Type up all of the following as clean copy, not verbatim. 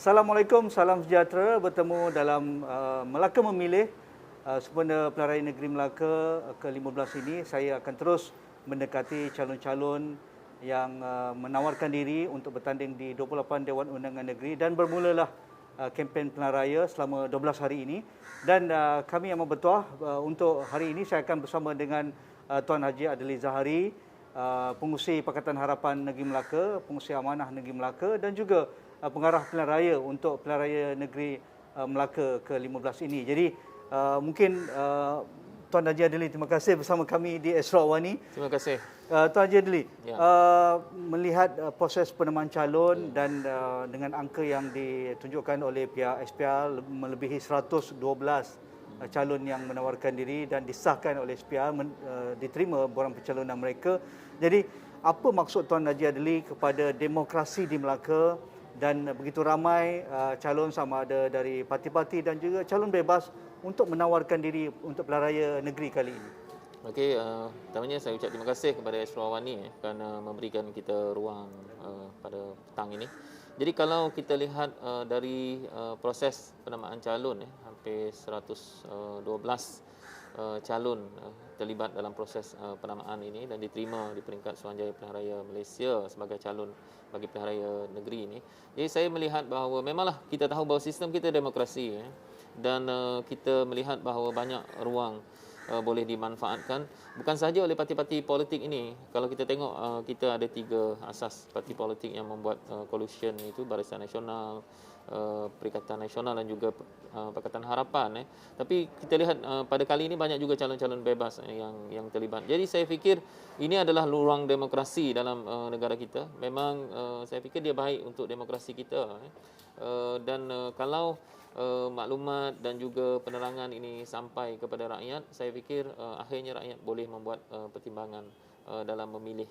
Assalamualaikum, salam sejahtera. Bertemu dalam Melaka Memilih, sempena Pilihan Raya Negeri Melaka ke-15 ini. Saya akan terus mendekati calon-calon yang menawarkan diri untuk bertanding di 28 Dewan Undangan Negeri, dan bermulalah kempen Pilihan Raya selama 12 hari ini. Dan kami amat bertuah untuk hari ini saya akan bersama dengan Tuan Haji Adli Zahari, pengurusi Pakatan Harapan Negeri Melaka, pengurusi Amanah Negeri Melaka, dan juga pengarah pilihan raya untuk pilihan raya negeri Melaka ke-15 ini. Jadi mungkin Tuan Haji Adli, terima kasih bersama kami di Esra Wani. Terima kasih. Tuan Haji Adli, Ya. melihat proses penamaan calon dan dengan angka yang ditunjukkan oleh pihak SPR melebihi 112 calon yang menawarkan diri dan disahkan oleh SPR, diterima borang pencalonan mereka. Jadi apa maksud Tuan Haji Adli kepada demokrasi di Melaka dan begitu ramai calon sama ada dari parti-parti dan juga calon bebas untuk menawarkan diri untuk pilihan raya negeri kali ini? Okey, pertamanya saya ucap terima kasih kepada Esra Wani kerana memberikan kita ruang pada petang ini. Jadi kalau kita lihat dari proses penamaan calon, hampir 112 calon terlibat dalam proses penamaan ini dan diterima di peringkat Suruhanjaya Pilihan Raya Malaysia sebagai calon bagi pilihan raya negeri ini. Jadi saya melihat bahawa memanglah kita tahu bahawa sistem kita demokrasi dan kita melihat bahawa banyak ruang boleh dimanfaatkan bukan sahaja oleh parti-parti politik ini. Kalau kita tengok kita ada 3 asas parti politik yang membuat coalition, itu Barisan Nasional, Perikatan Nasional dan juga Pakatan Harapan. Tapi kita lihat pada kali ini banyak juga calon-calon bebas yang terlibat. Jadi saya fikir ini adalah ruang demokrasi dalam negara kita. Memang saya fikir dia baik untuk demokrasi kita. Dan kalau maklumat dan juga penerangan ini sampai kepada rakyat, saya fikir akhirnya rakyat boleh membuat pertimbangan dalam memilih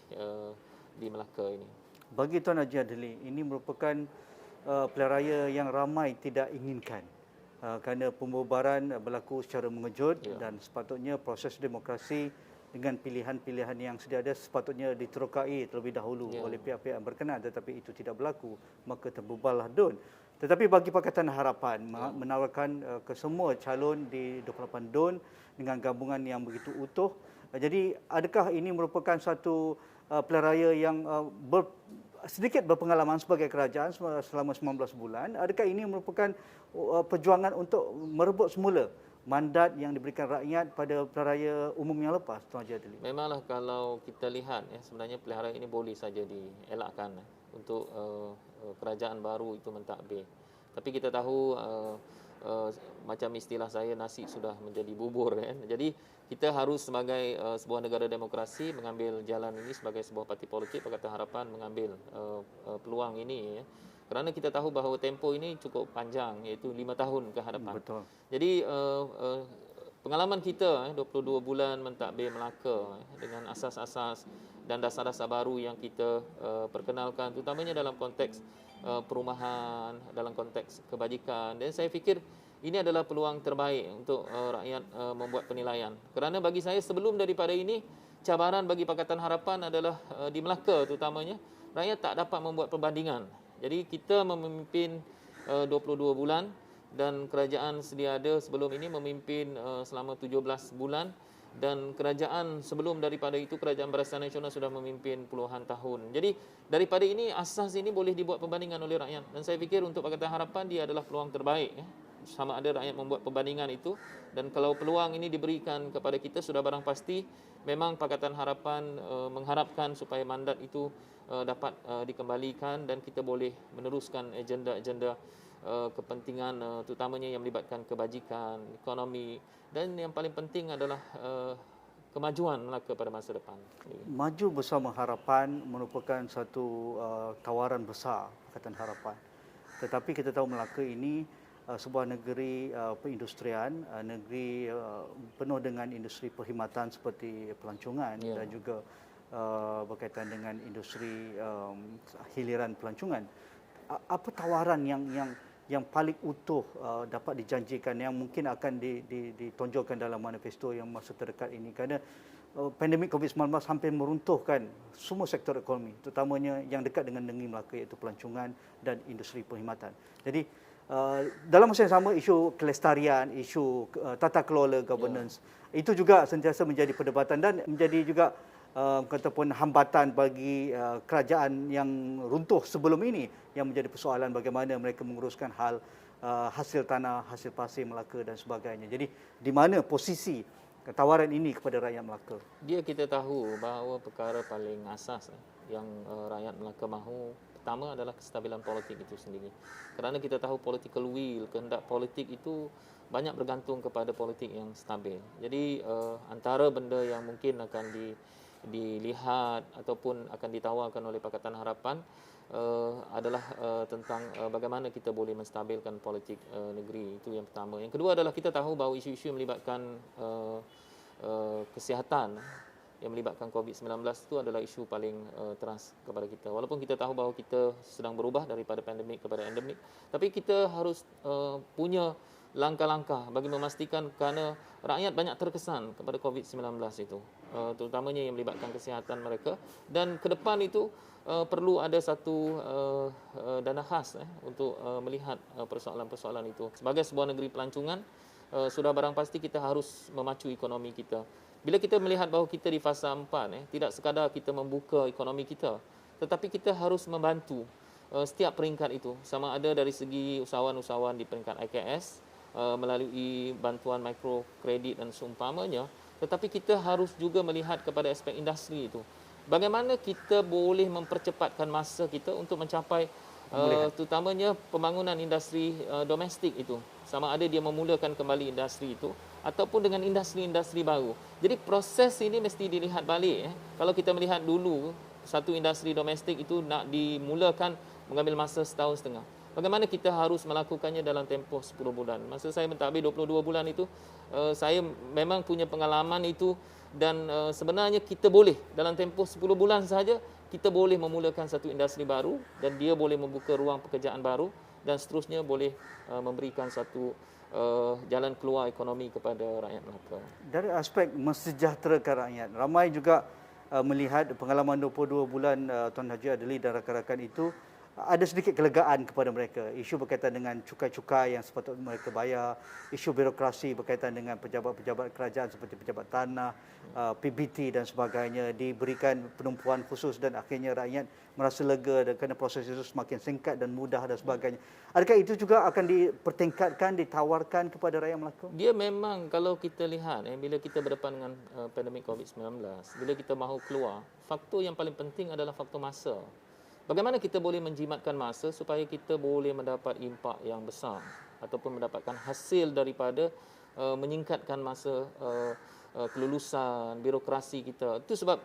di Melaka ini. Bagi Tuan Haji Adli, ini merupakan pilihan raya yang ramai tidak inginkan kerana pembubaran berlaku secara mengejut, dan sepatutnya proses demokrasi dengan pilihan-pilihan yang sedia ada sepatutnya diterokai terlebih dahulu oleh pihak-pihak yang berkenaan, tetapi itu tidak berlaku, maka terbubarlah DUN. Tetapi bagi Pakatan Harapan menawarkan ke semua calon di 28 DUN dengan gabungan yang begitu utuh. Jadi adakah ini merupakan satu pilihan raya yang sedikit berpengalaman sebagai kerajaan selama 19 bulan? Adakah ini merupakan perjuangan untuk merebut semula mandat yang diberikan rakyat pada pilihan raya umum yang lepas, Tuan Haji Adli? Memanglah kalau kita lihat sebenarnya pilihan raya ini boleh saja dielakkan untuk kerajaan baru itu mentadbir. Tapi kita tahu macam istilah saya, nasi sudah menjadi bubur Jadi kita harus sebagai sebuah negara demokrasi mengambil jalan ini sebagai sebuah parti politik. Pakatan Harapan mengambil peluang ini kerana kita tahu bahawa tempoh ini cukup panjang, iaitu 5 tahun ke hadapan. Betul. Jadi pengalaman kita 22 bulan mentadbir Melaka dengan asas-asas dan dasar-dasar baru yang kita perkenalkan, terutamanya dalam konteks perumahan, dalam konteks kebajikan, dan saya fikir ini adalah peluang terbaik untuk rakyat membuat penilaian. Kerana bagi saya sebelum daripada ini, cabaran bagi Pakatan Harapan adalah di Melaka terutamanya, rakyat tak dapat membuat perbandingan. Jadi kita memimpin 22 bulan dan kerajaan sedia ada sebelum ini memimpin selama 17 bulan, dan kerajaan sebelum daripada itu, kerajaan Barisan Nasional, sudah memimpin puluhan tahun. Jadi daripada ini, asas ini boleh dibuat perbandingan oleh rakyat, dan saya fikir untuk Pakatan Harapan dia adalah peluang terbaik sama ada rakyat membuat perbandingan itu. Dan kalau peluang ini diberikan kepada kita, sudah barang pasti memang Pakatan Harapan mengharapkan supaya mandat itu dapat dikembalikan dan kita boleh meneruskan agenda-agenda kepentingan terutamanya yang melibatkan kebajikan, ekonomi, dan yang paling penting adalah kemajuan Melaka pada masa depan. Maju Bersama Harapan merupakan satu tawaran besar Pakatan Harapan. Tetapi kita tahu Melaka ini sebuah negeri perindustrian, negeri penuh dengan industri perkhidmatan seperti pelancongan dan juga berkaitan dengan industri hiliran pelancongan. Apa tawaran yang paling utuh dapat dijanjikan yang mungkin akan ditonjolkan dalam manifesto yang masa terdekat ini? Kerana pandemik COVID-19 hampir meruntuhkan semua sektor ekonomi, terutamanya yang dekat dengan negeri Melaka iaitu pelancongan dan industri perkhidmatan. Jadi dalam masa yang sama, isu kelestarian, isu tata kelola governance, itu juga sentiasa menjadi perdebatan dan menjadi juga ataupun hambatan bagi kerajaan yang runtuh sebelum ini, yang menjadi persoalan bagaimana mereka menguruskan hal hasil tanah, hasil pasir Melaka dan sebagainya. Jadi di mana posisi tawaran ini kepada rakyat Melaka? Dia kita tahu bahawa perkara paling asas yang rakyat Melaka mahu pertama adalah kestabilan politik itu sendiri. Kerana kita tahu political will, kehendak politik itu banyak bergantung kepada politik yang stabil. Jadi antara benda yang mungkin akan dilihat ataupun akan ditawarkan oleh Pakatan Harapan adalah tentang bagaimana kita boleh menstabilkan politik negeri. Itu yang pertama. Yang kedua adalah kita tahu bahawa isu-isu yang melibatkan kesihatan yang melibatkan COVID-19 itu adalah isu paling teras kepada kita. Walaupun kita tahu bahawa kita sedang berubah daripada pandemik kepada endemik, tapi kita harus punya langkah-langkah bagi memastikan, kerana rakyat banyak terkesan kepada COVID-19 itu, terutamanya yang melibatkan kesihatan mereka, dan ke depan itu perlu ada satu dana khas untuk melihat persoalan-persoalan itu. Sebagai sebuah negeri pelancongan, sudah barang pasti kita harus memacu ekonomi kita. Bila kita melihat bahawa kita di fasa 4, tidak sekadar kita membuka ekonomi kita, tetapi kita harus membantu setiap peringkat itu. Sama ada dari segi usahawan-usahawan di peringkat IKS, melalui bantuan mikrokredit dan seumpamanya, tetapi kita harus juga melihat kepada aspek industri itu. Bagaimana kita boleh mempercepatkan masa kita untuk mencapai terutamanya pembangunan industri domestik itu. Sama ada dia memulakan kembali industri itu ataupun dengan industri-industri baru. Jadi proses ini mesti dilihat balik. Kalau kita melihat dulu, satu industri domestik itu nak dimulakan mengambil masa setahun setengah. Bagaimana kita harus melakukannya dalam tempoh 10 bulan. Masa saya mentadbir 22 bulan itu, saya memang punya pengalaman itu, dan sebenarnya kita boleh dalam tempoh 10 bulan sahaja, kita boleh memulakan satu industri baru dan dia boleh membuka ruang pekerjaan baru dan seterusnya boleh memberikan satu jalan keluar ekonomi kepada rakyat Melaka. Dari aspek mensejahterakan rakyat, ramai juga melihat pengalaman 22 bulan Tuan Haji Adli dan rakan-rakan itu ada sedikit kelegaan kepada mereka. Isu berkaitan dengan cukai-cukai yang sepatutnya mereka bayar, isu birokrasi berkaitan dengan pejabat-pejabat kerajaan seperti pejabat tanah, PBT dan sebagainya diberikan penumpuan khusus dan akhirnya rakyat merasa lega dan kerana proses itu semakin singkat dan mudah dan sebagainya. Adakah itu juga akan dipertingkatkan, ditawarkan kepada rakyat Melaka? Dia memang, kalau kita lihat bila kita berdepan dengan pandemik COVID-19, bila kita mahu keluar, faktor yang paling penting adalah faktor masa. Bagaimana kita boleh menjimatkan masa supaya kita boleh mendapat impak yang besar ataupun mendapatkan hasil daripada menyingkatkan masa kelulusan birokrasi kita. Itu sebab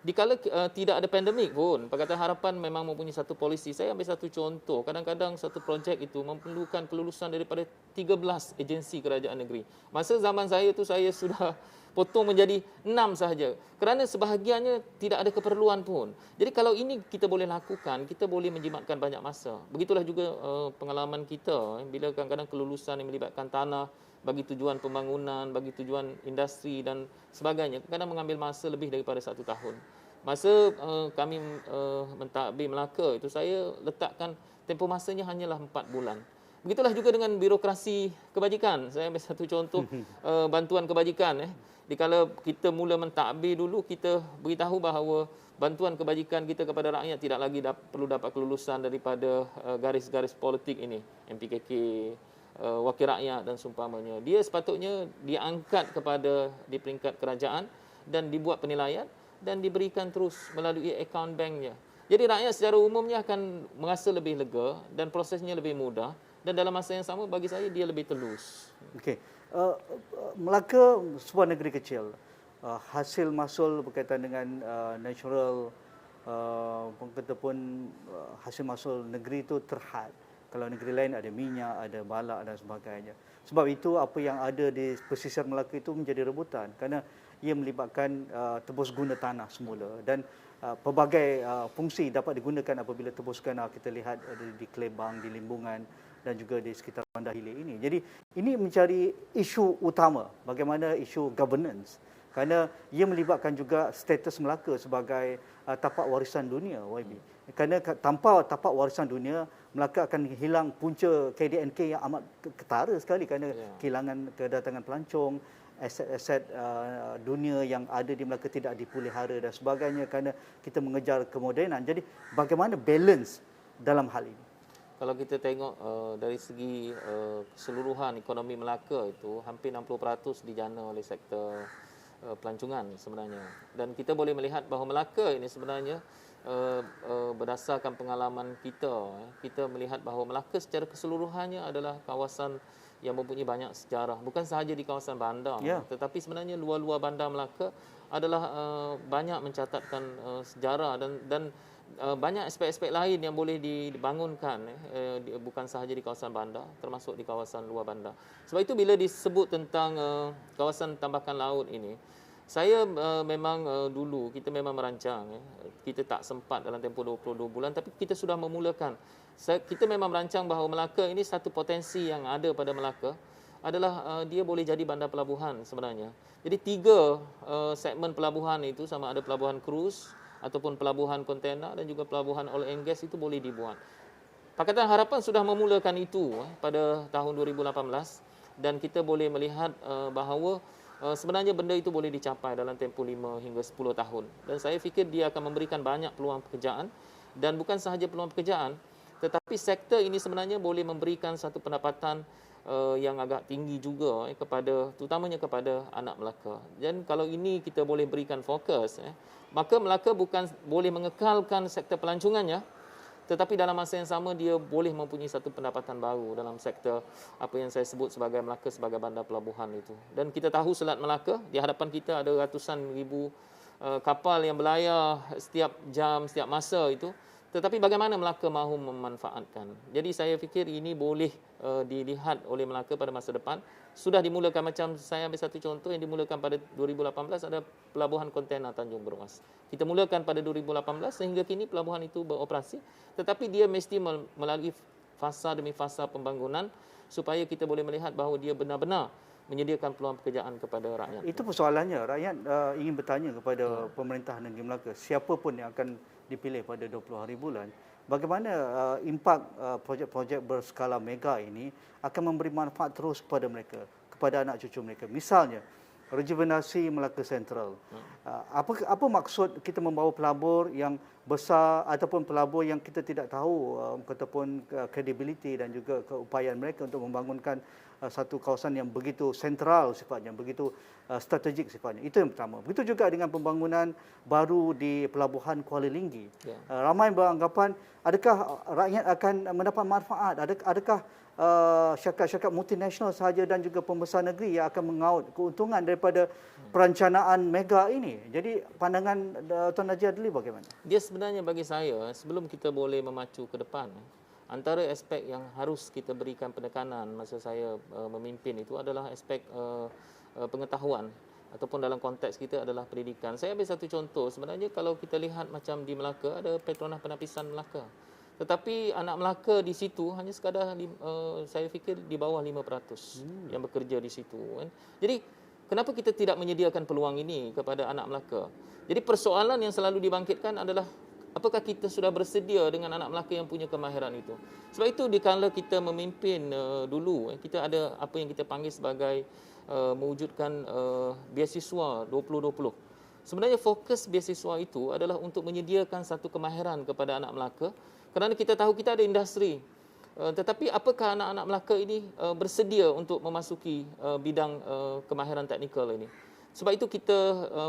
dikala tidak ada pandemik pun, Pakatan Harapan memang mempunyai satu polisi. Saya ambil satu contoh, kadang-kadang satu projek itu memerlukan kelulusan daripada 13 agensi kerajaan negeri. Masa zaman saya tu saya sudah potong menjadi 6 sahaja. Kerana sebahagiannya tidak ada keperluan pun. Jadi kalau ini kita boleh lakukan, kita boleh menjimatkan banyak masa. Begitulah juga pengalaman kita bila kadang-kadang kelulusan yang melibatkan tanah bagi tujuan pembangunan, bagi tujuan industri dan sebagainya, kadang mengambil masa lebih daripada 1 tahun. Masa kami mentadbir Melaka itu, saya letakkan tempoh masanya hanyalah 4 bulan. Begitulah juga dengan birokrasi kebajikan. Saya ambil satu contoh bantuan kebajikan. Dikala kita mula mentadbir dulu, kita beritahu bahawa bantuan kebajikan kita kepada rakyat tidak lagi perlu dapat kelulusan daripada garis-garis politik ini, MPKK, wakil rakyat dan seumpamanya. Dia sepatutnya diangkat kepada di peringkat kerajaan dan dibuat penilaian dan diberikan terus melalui akaun banknya. Jadi rakyat secara umumnya akan merasa lebih lega dan prosesnya lebih mudah, dan dalam masa yang sama bagi saya dia lebih telus. Okey. Melaka sebuah negeri kecil. Hasil mahsul berkaitan dengan natural ataupun hasil mahsul negeri itu terhad. Kalau negeri lain ada minyak, ada balak dan sebagainya. Sebab itu apa yang ada di pesisir Melaka itu menjadi rebutan kerana ia melibatkan tebus guna tanah semula, dan pelbagai fungsi dapat digunakan apabila tebus tanah kita lihat ada di Kelebang, di Limbungan dan juga di sekitar Bandar Hilir ini. Jadi ini mencari isu utama, bagaimana isu governance. kerana ia melibatkan juga status Melaka sebagai tapak warisan dunia, YB. Kerana tanpa tapak warisan dunia, Melaka akan hilang punca KDNK yang amat ketara sekali kerana kehilangan kedatangan pelancong, aset-aset dunia yang ada di Melaka tidak dipelihara dan sebagainya kerana kita mengejar kemodenan. Jadi bagaimana balance dalam hal ini? Kalau kita tengok dari segi keseluruhan ekonomi Melaka itu hampir 60% dijana oleh sektor pelancongan sebenarnya. Dan kita boleh melihat bahawa Melaka ini sebenarnya berdasarkan pengalaman kita, kita melihat bahawa Melaka secara keseluruhannya adalah kawasan yang mempunyai banyak sejarah. Bukan sahaja di kawasan bandar, tetapi sebenarnya luar-luar bandar Melaka adalah banyak mencatatkan sejarah dan banyak aspek-aspek lain yang boleh dibangunkan bukan sahaja di kawasan bandar, termasuk di kawasan luar bandar. Sebab itu bila disebut tentang kawasan tambakan laut ini, saya memang dulu kita memang merancang, kita tak sempat dalam tempoh 22 bulan, tapi kita sudah memulakan. Kita memang merancang bahawa Melaka ini satu potensi yang ada pada Melaka adalah dia boleh jadi bandar pelabuhan sebenarnya. Jadi 3 segmen pelabuhan itu, sama ada pelabuhan krus ataupun pelabuhan kontena dan juga pelabuhan oil and gas, itu boleh dibuat. Pakatan Harapan sudah memulakan itu pada tahun 2018 dan kita boleh melihat bahawa sebenarnya benda itu boleh dicapai dalam tempoh 5 hingga 10 tahun. Dan saya fikir dia akan memberikan banyak peluang pekerjaan, dan bukan sahaja peluang pekerjaan, tetapi sektor ini sebenarnya boleh memberikan satu pendapatan yang agak tinggi juga terutamanya kepada anak Melaka. Dan kalau ini kita boleh berikan fokus, maka Melaka bukan boleh mengekalkan sektor pelancongannya, tetapi dalam masa yang sama dia boleh mempunyai satu pendapatan baru dalam sektor apa yang saya sebut sebagai Melaka sebagai bandar pelabuhan itu. Dan kita tahu Selat Melaka, di hadapan kita ada ratusan ribu kapal yang berlayar setiap jam, setiap masa itu. Tetapi bagaimana Melaka mahu memanfaatkan? Jadi saya fikir ini boleh dilihat oleh Melaka pada masa depan. Sudah dimulakan, macam saya ambil satu contoh yang dimulakan pada 2018, ada pelabuhan kontena Tanjung Beruas. Kita mulakan pada 2018 sehingga kini pelabuhan itu beroperasi. Tetapi dia mesti melalui fasa demi fasa pembangunan supaya kita boleh melihat bahawa dia benar-benar menyediakan peluang pekerjaan kepada rakyat. Itu persoalannya. Rakyat ingin bertanya kepada pemerintah negeri Melaka, siapa pun yang akan dipilih pada 20 hari bulan, bagaimana impak projek-projek berskala mega ini akan memberi manfaat terus kepada mereka, kepada anak cucu mereka. Misalnya, rejuvenasi Melaka Sentral. Apa maksud kita membawa pelabur yang besar ataupun pelabur yang kita tidak tahu ataupun credibility dan juga keupayaan mereka untuk membangunkan satu kawasan yang begitu sentral sifatnya, begitu strategik sifatnya. Itu yang pertama. Begitu juga dengan pembangunan baru di Pelabuhan Kuala Linggi. Ramai beranggapan, adakah rakyat akan mendapat manfaat? Adakah syarikat-syarikat multinasional sahaja dan juga pembesar negeri yang akan mengaut keuntungan daripada perancanaan mega ini? Jadi pandangan Tuan Najib Adli bagaimana? Dia sebenarnya bagi saya, sebelum kita boleh memacu ke depan, antara aspek yang harus kita berikan penekanan masa saya memimpin itu adalah aspek pengetahuan, ataupun dalam konteks kita adalah pendidikan. Saya ambil satu contoh, sebenarnya kalau kita lihat macam di Melaka ada Petronas Penapisan Melaka. Tetapi anak Melaka di situ hanya sekadar saya fikir di bawah 5% yang bekerja di situ. Jadi kenapa kita tidak menyediakan peluang ini kepada anak Melaka? Jadi persoalan yang selalu dibangkitkan adalah apakah kita sudah bersedia dengan anak Melaka yang punya kemahiran itu? Sebab itu dikala kita memimpin dulu, kita ada apa yang kita panggil sebagai mewujudkan beasiswa 2020. Sebenarnya fokus beasiswa itu adalah untuk menyediakan satu kemahiran kepada anak Melaka, kerana kita tahu kita ada industri. Tetapi apakah anak-anak Melaka ini bersedia untuk memasuki bidang kemahiran teknikal ini? Sebab itu kita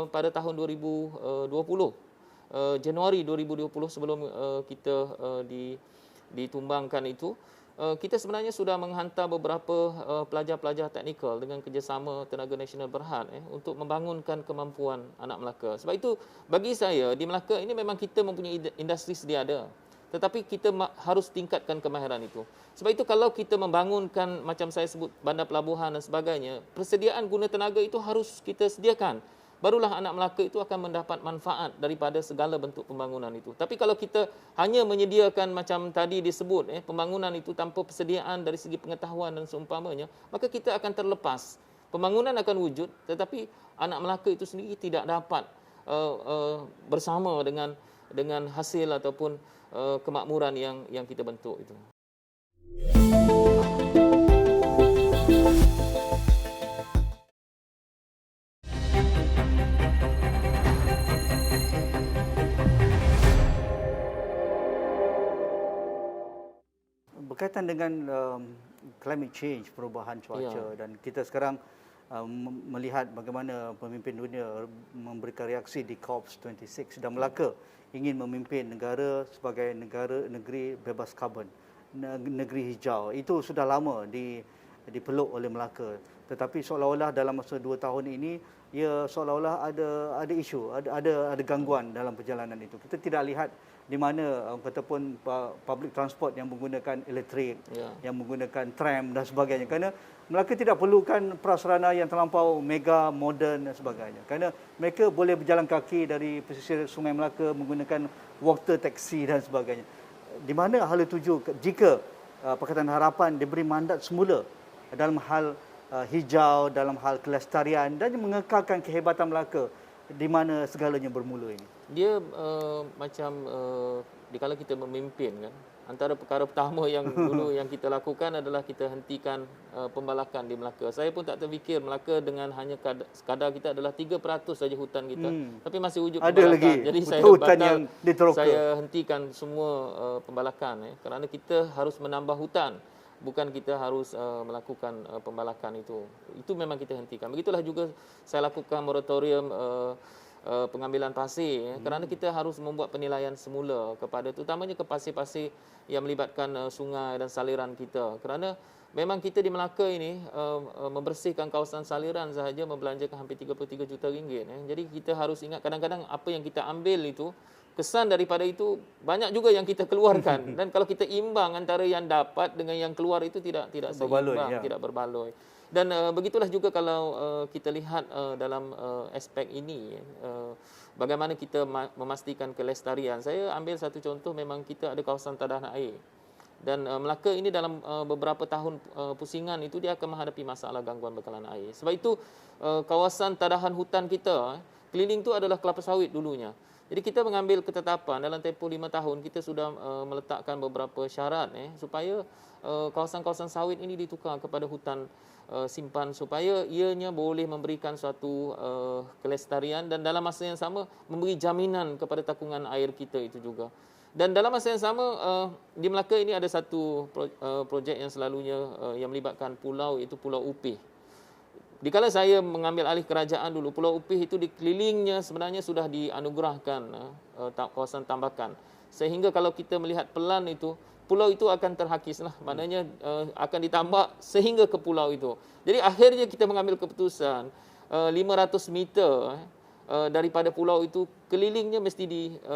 pada tahun 2020, Januari 2020, sebelum kita ditumbangkan itu, kita sebenarnya sudah menghantar beberapa pelajar-pelajar teknikal dengan kerjasama Tenaga Nasional Berhad untuk membangunkan kemampuan anak Melaka. Sebab itu bagi saya di Melaka ini memang kita mempunyai industri sedia ada, tetapi kita harus tingkatkan kemahiran itu. Sebab itu kalau kita membangunkan macam saya sebut bandar pelabuhan dan sebagainya, persediaan guna tenaga itu harus kita sediakan. Barulah anak Melaka itu akan mendapat manfaat daripada segala bentuk pembangunan itu. Tapi kalau kita hanya menyediakan macam tadi disebut, pembangunan itu tanpa persediaan dari segi pengetahuan dan seumpamanya, maka kita akan terlepas Pembangunan akan wujud, tetapi anak Melaka itu sendiri tidak dapat bersama dengan hasil ataupun kemakmuran yang kita bentuk itu. Berkaitan dengan climate change, perubahan cuaca, dan kita sekarang melihat bagaimana pemimpin dunia memberikan reaksi di COP26 dan Melaka ingin memimpin negara sebagai negeri bebas karbon, negeri hijau. Itu sudah lama dipeluk oleh Melaka. Tetapi seolah-olah dalam masa 2 tahun ini, ia seolah-olah ada isu, ada gangguan dalam perjalanan itu. Kita tidak lihat di mana ataupun public transport yang menggunakan elektrik, yang menggunakan tram dan sebagainya. Kerana Melaka tidak perlukan prasarana yang terlampau mega, moden dan sebagainya. Kerana mereka boleh berjalan kaki dari pesisir Sungai Melaka menggunakan water taxi dan sebagainya. Di mana hala tuju jika Pakatan Harapan diberi mandat semula dalam hal hijau, dalam hal kelestarian dan mengekalkan kehebatan Melaka, di mana segalanya bermula ini? Dia macam dikala kita memimpin kan, antara perkara pertama yang dulu yang kita lakukan adalah kita hentikan pembalakan di Melaka. Saya pun tak terfikir Melaka dengan hanya sekadar kita adalah 3% saja hutan kita, tapi masih wujud pembalakan. Lagi. Jadi saya hentikan semua pembalakan kerana kita harus menambah hutan. Bukan kita harus melakukan pembalakan itu. Itu memang kita hentikan. Begitulah juga saya lakukan moratorium pengambilan pasir kerana kita harus membuat penilaian semula kepada terutamanya ke pasir-pasir yang melibatkan sungai dan saliran kita. Kerana memang kita di Melaka ini membersihkan kawasan saliran sahaja membelanjakan hampir 33 juta ringgit. Jadi kita harus ingat kadang-kadang apa yang kita ambil itu, kesan daripada itu banyak juga yang kita keluarkan, dan kalau kita imbang antara yang dapat dengan yang keluar itu tidak seimbang, tidak berbaloi. Dan begitulah juga kalau kita lihat dalam aspek ini, bagaimana kita memastikan kelestarian. Saya ambil satu contoh, memang kita ada kawasan tadahan air. Dan Melaka ini dalam beberapa tahun pusingan itu dia akan menghadapi masalah gangguan bekalan air. Sebab itu kawasan tadahan hutan kita, keliling itu adalah kelapa sawit dulunya. Jadi kita mengambil ketetapan dalam tempoh 5 tahun, kita sudah meletakkan beberapa syarat supaya kawasan-kawasan sawit ini ditukar kepada hutan simpan supaya ianya boleh memberikan suatu kelestarian dan dalam masa yang sama memberi jaminan kepada takungan air kita itu juga. Dan dalam masa yang sama di Melaka ini ada satu projek yang selalunya yang melibatkan pulau, iaitu Pulau Upih. Dikala saya mengambil alih kerajaan dulu, Pulau Upih itu dikelilingnya sebenarnya sudah dianugerahkan kawasan tambakan. Sehingga kalau kita melihat pelan itu, pulau itu akan terhakislah, maknanya akan ditambak sehingga ke pulau itu. Jadi akhirnya kita mengambil keputusan 500 meter daripada pulau itu kelilingnya mesti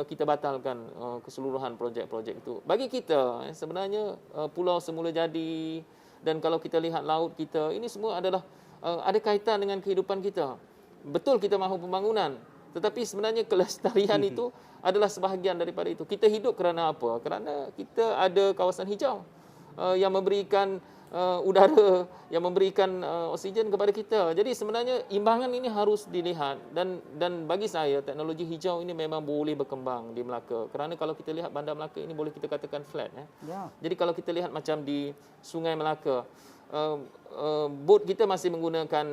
kita batalkan keseluruhan projek-projek itu. Bagi kita sebenarnya pulau semula jadi, dan kalau kita lihat laut kita, ini semua adalah ada kaitan dengan kehidupan kita. Betul kita mahu pembangunan, tetapi sebenarnya kelestarian itu adalah sebahagian daripada itu. Kita hidup kerana apa? Kerana kita ada kawasan hijau yang memberikan udara, yang memberikan oksigen kepada kita. Jadi sebenarnya imbangan ini harus dilihat, dan bagi saya teknologi hijau ini memang boleh berkembang di Melaka. Kerana kalau kita lihat Bandar Melaka ini boleh kita katakan flat. Jadi kalau kita lihat macam di Sungai Melaka, bot kita masih menggunakan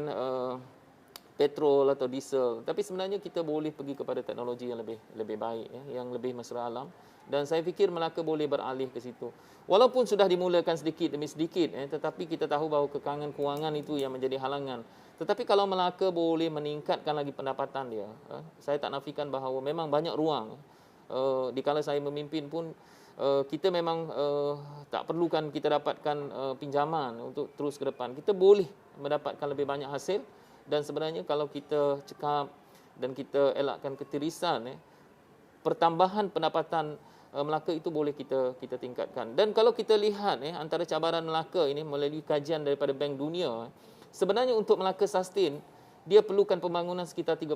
petrol atau diesel, tapi sebenarnya kita boleh pergi kepada teknologi yang lebih baik, yang lebih mesra alam, dan saya fikir Melaka boleh beralih ke situ. Walaupun sudah dimulakan sedikit demi sedikit, tetapi kita tahu bahawa kekangan kewangan itu yang menjadi halangan. Tetapi kalau Melaka boleh meningkatkan lagi pendapatan dia, saya tak nafikan bahawa memang banyak ruang. Dikala saya memimpin pun kita memang tak perlukan kita dapatkan pinjaman untuk terus ke depan. Kita boleh mendapatkan lebih banyak hasil, dan sebenarnya kalau kita cekap dan kita elakkan ketirisan, pertambahan pendapatan Melaka itu boleh kita tingkatkan. Dan kalau kita lihat antara cabaran Melaka ini melalui kajian daripada Bank Dunia, sebenarnya untuk Melaka sustain, dia perlukan pembangunan sekitar 30%.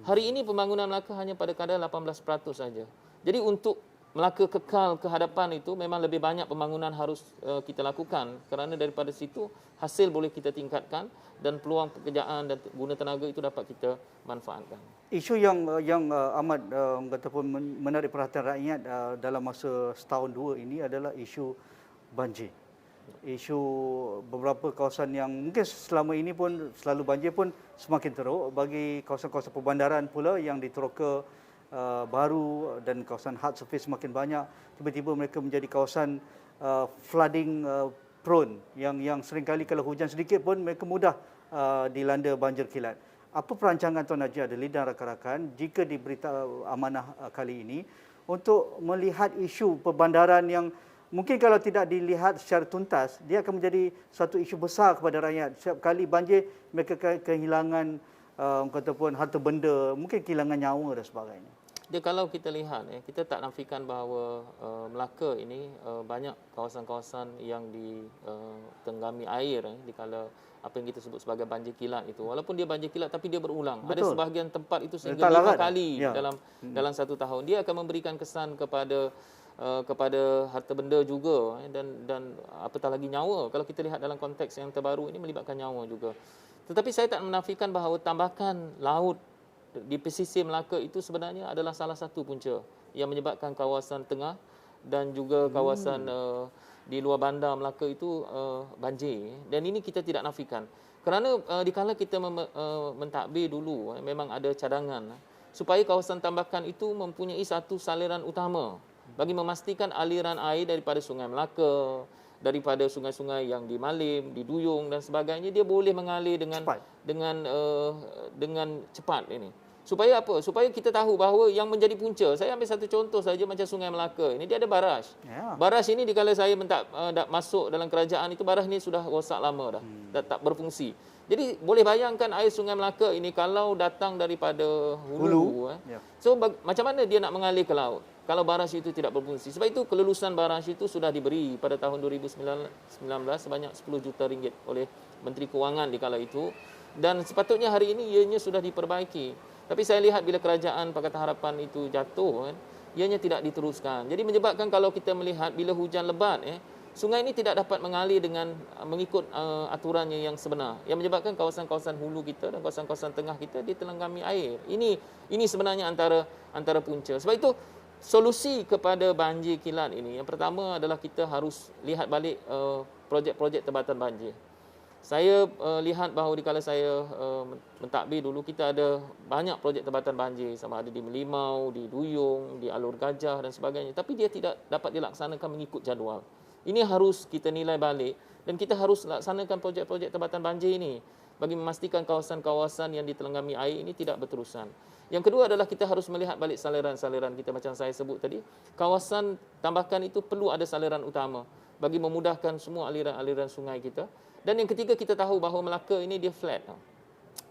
Hari ini pembangunan Melaka hanya pada kadar 18% saja. Jadi untuk Melaka kekal ke hadapan itu memang lebih banyak pembangunan harus kita lakukan, kerana daripada situ hasil boleh kita tingkatkan dan peluang pekerjaan dan guna tenaga itu dapat kita manfaatkan. Isu yang amat ataupun menarik perhatian rakyat dalam masa setahun dua ini adalah isu banjir. Isu beberapa kawasan yang mungkin selama ini pun selalu banjir pun semakin teruk, bagi kawasan-kawasan perbandaran pula yang diteroka baru dan kawasan hard surface semakin banyak, tiba-tiba mereka menjadi kawasan flooding prone yang seringkali kalau hujan sedikit pun mereka mudah dilanda banjir kilat. Apa perancangan Tuan Haji Adli dan rakan-rakan jika diberitahu amanah kali ini untuk melihat isu perbandaran yang mungkin kalau tidak dilihat secara tuntas, dia akan menjadi satu isu besar kepada rakyat. Setiap kali banjir, mereka kehilangan ataupun harta benda, mungkin kehilangan nyawa dan sebagainya. Dia kalau kita lihat, kita tak nafikan bahawa Melaka ini banyak kawasan-kawasan yang ditenggami air dikala apa yang kita sebut sebagai banjir kilat itu. Walaupun dia banjir kilat tapi dia berulang. Betul. Ada sebahagian tempat itu sehingga 5 kali dalam satu tahun. Dia akan memberikan kesan kepada harta benda juga dan apatah lagi nyawa. Kalau kita lihat dalam konteks yang terbaru ini melibatkan nyawa juga. Tetapi saya tak menafikan bahawa tambakan laut di pesisir Melaka itu sebenarnya adalah salah satu punca yang menyebabkan kawasan tengah dan juga kawasan di luar bandar Melaka itu banjir. Dan ini kita tidak nafikan. Kerana dikala kita mentadbir dulu, memang ada cadangan supaya kawasan tambakan itu mempunyai satu saliran utama bagi memastikan aliran air daripada Sungai Melaka, daripada sungai-sungai yang di Malim, di Duyung dan sebagainya, dia boleh mengalir dengan cepat ini. Supaya apa? Supaya kita tahu bahawa yang menjadi punca, saya ambil satu contoh saja macam Sungai Melaka ini, dia ada baraj. Baraj ini dikala saya masuk dalam kerajaan itu, baraj ini sudah rosak lama dah tak berfungsi. Jadi boleh bayangkan air Sungai Melaka ini kalau datang daripada hulu. So macam mana dia nak mengalir ke laut kalau baraj itu tidak berfungsi? Sebab itu kelulusan baraj itu sudah diberi pada tahun 2019 sebanyak 10 juta ringgit oleh Menteri Kewangan di kala itu, dan sepatutnya hari ini ianya sudah diperbaiki. Tapi saya lihat bila kerajaan Pakatan Harapan itu jatuh, ianya tidak diteruskan. Jadi menyebabkan kalau kita melihat bila hujan lebat, sungai ini tidak dapat mengalir dengan mengikut aturannya yang sebenar, yang menyebabkan kawasan-kawasan hulu kita dan kawasan-kawasan tengah kita ditelenggami air. Ini sebenarnya antara punca. Sebab itu solusi kepada banjir kilat ini, yang pertama adalah kita harus lihat balik projek-projek tebatan banjir. Saya lihat bahawa dikala saya mentadbir dulu, kita ada banyak projek tebatan banjir, sama ada di Melimau, di Duyung, di Alur Gajah dan sebagainya. Tapi dia tidak dapat dilaksanakan mengikut jadual. Ini harus kita nilai balik dan kita harus laksanakan projek-projek tebatan banjir ini bagi memastikan kawasan-kawasan yang ditelenggami air ini tidak berterusan. Yang kedua adalah kita harus melihat balik saliran-saliran kita macam saya sebut tadi. Kawasan tambakan itu perlu ada saliran utama bagi memudahkan semua aliran-aliran sungai kita. Dan yang ketiga, kita tahu bahawa Melaka ini dia flat.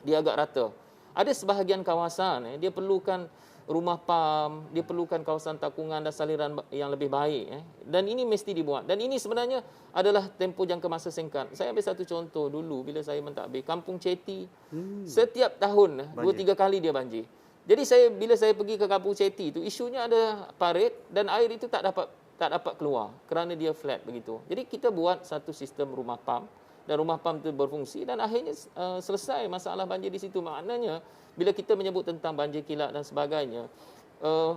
Dia agak rata. Ada sebahagian kawasan dia perlukan rumah pam, dia perlukan kawasan takungan dan saliran yang lebih baik. Dan ini mesti dibuat. Dan ini sebenarnya adalah tempoh jangka masa singkat. Saya ambil satu contoh dulu bila saya mentadbir. Kampung Ceti, setiap tahun 2-3 kali dia banjir. Jadi bila saya pergi ke Kampung Ceti itu, isunya ada parit dan air itu tak dapat keluar kerana dia flat begitu. Jadi kita buat satu sistem rumah pam dan rumah pam itu berfungsi dan akhirnya selesai masalah banjir di situ. Maknanya bila kita menyebut tentang banjir kilat dan sebagainya,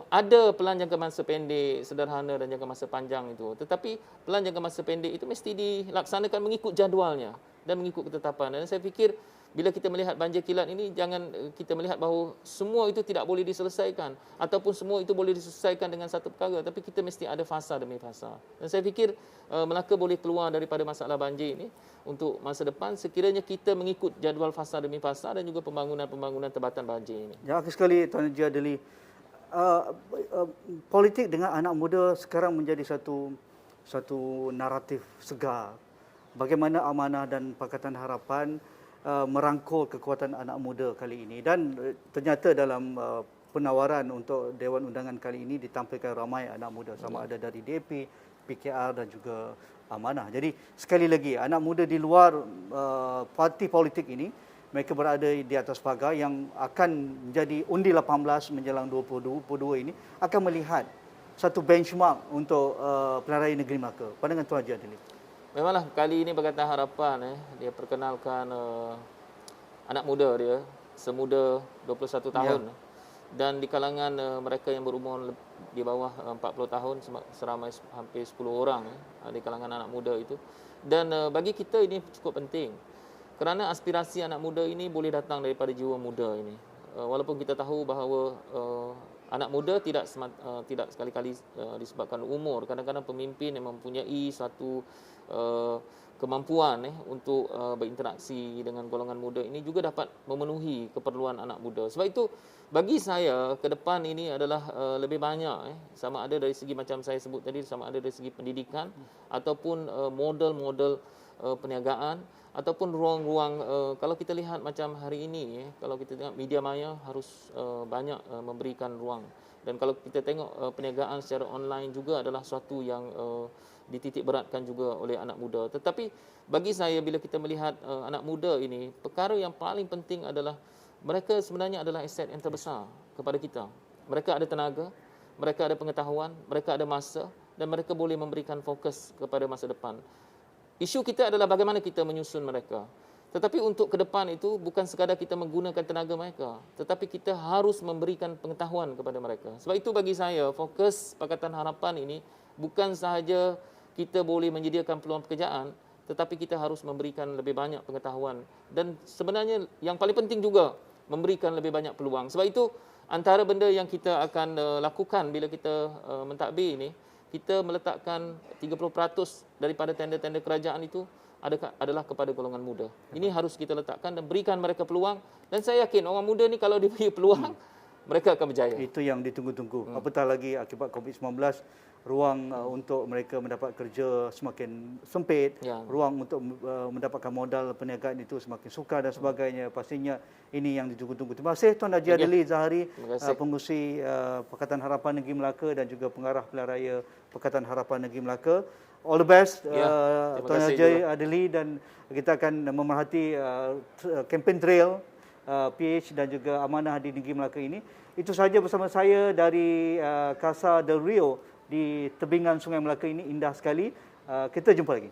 ada pelan jangka masa pendek, sederhana dan jangka masa panjang itu. Tetapi pelan jangka masa pendek itu mesti dilaksanakan mengikut jadualnya dan mengikut ketetapan. Dan saya fikir bila kita melihat banjir kilat ini, jangan kita melihat bahawa semua itu tidak boleh diselesaikan ataupun semua itu boleh diselesaikan dengan satu perkara, tapi kita mesti ada fasa demi fasa. Dan saya fikir Melaka boleh keluar daripada masalah banjir ini untuk masa depan sekiranya kita mengikut jadual fasa demi fasa dan juga pembangunan tebatan banjir ini. Ya, akhir sekali Tuan Haji Adli, politik dengan anak muda sekarang menjadi satu naratif segar. Bagaimana Amanah dan Pakatan Harapan merangkul kekuatan anak muda kali ini, dan ternyata dalam penawaran untuk Dewan Undangan kali ini ditampilkan ramai anak muda, sama ada dari DAP, PKR dan juga Amanah. Jadi sekali lagi, anak muda di luar parti politik ini, mereka berada di atas pagar yang akan menjadi undi 18 menjelang 2022 ini, akan melihat satu benchmark untuk pilihan raya negeri Melaka. Pandangan Tuan Haji Adli. Memanglah kali ini Pakatan Harapan dia perkenalkan anak muda dia, semuda 21 tahun. Dan di kalangan mereka yang berumur di bawah 40 tahun seramai hampir 10 orang di kalangan anak muda itu. Dan bagi kita ini cukup penting. Kerana aspirasi anak muda ini boleh datang daripada jiwa muda ini. Walaupun kita tahu bahawa anak muda tidak sekali-kali disebabkan umur. Kadang-kadang pemimpin yang mempunyai satu kemampuan untuk berinteraksi dengan golongan muda ini juga dapat memenuhi keperluan anak muda. Sebab itu bagi saya ke depan ini adalah lebih banyak sama ada dari segi macam saya sebut tadi, sama ada dari segi pendidikan ataupun model-model perniagaan ataupun ruang-ruang. Kalau kita lihat macam hari ini kalau kita tengok media maya harus banyak memberikan ruang. Dan kalau kita tengok perniagaan secara online juga adalah suatu yang dititik beratkan juga oleh anak muda. Tetapi bagi saya bila kita melihat anak muda ini, perkara yang paling penting adalah mereka sebenarnya adalah aset yang terbesar kepada kita. Mereka ada tenaga, mereka ada pengetahuan, mereka ada masa dan mereka boleh memberikan fokus kepada masa depan. Isu kita adalah bagaimana kita menyusun mereka. Tetapi untuk ke depan itu bukan sekadar kita menggunakan tenaga mereka, tetapi kita harus memberikan pengetahuan kepada mereka. Sebab itu bagi saya fokus Pakatan Harapan ini bukan sahaja kita boleh menyediakan peluang pekerjaan, tetapi kita harus memberikan lebih banyak pengetahuan dan sebenarnya yang paling penting juga memberikan lebih banyak peluang. Sebab itu antara benda yang kita akan lakukan bila kita mentadbir ini, kita meletakkan 30% daripada tender-tender kerajaan itu adalah kepada golongan muda. Ini harus kita letakkan dan berikan mereka peluang. Dan saya yakin orang muda ni kalau diberi peluang, mereka akan berjaya. Itu yang ditunggu-tunggu. Apatah lagi akibat COVID-19, ruang untuk mereka mendapat kerja semakin sempit, ruang untuk mendapatkan modal perniagaan itu semakin sukar dan sebagainya. Pastinya ini yang ditunggu-tunggu. Terima kasih Tuan Haji Adli Zahari, pengurusi Pakatan Harapan Negeri Melaka dan juga pengarah pilihan raya Pakatan Harapan Negeri Melaka. All the best Tuan Haji Adli, dan kita akan memerhati kempen trail PH dan juga amanah di Negeri Melaka ini. Itu sahaja bersama saya dari Casa del Rio di tebingan Sungai Melaka ini. Indah sekali. Kita jumpa lagi.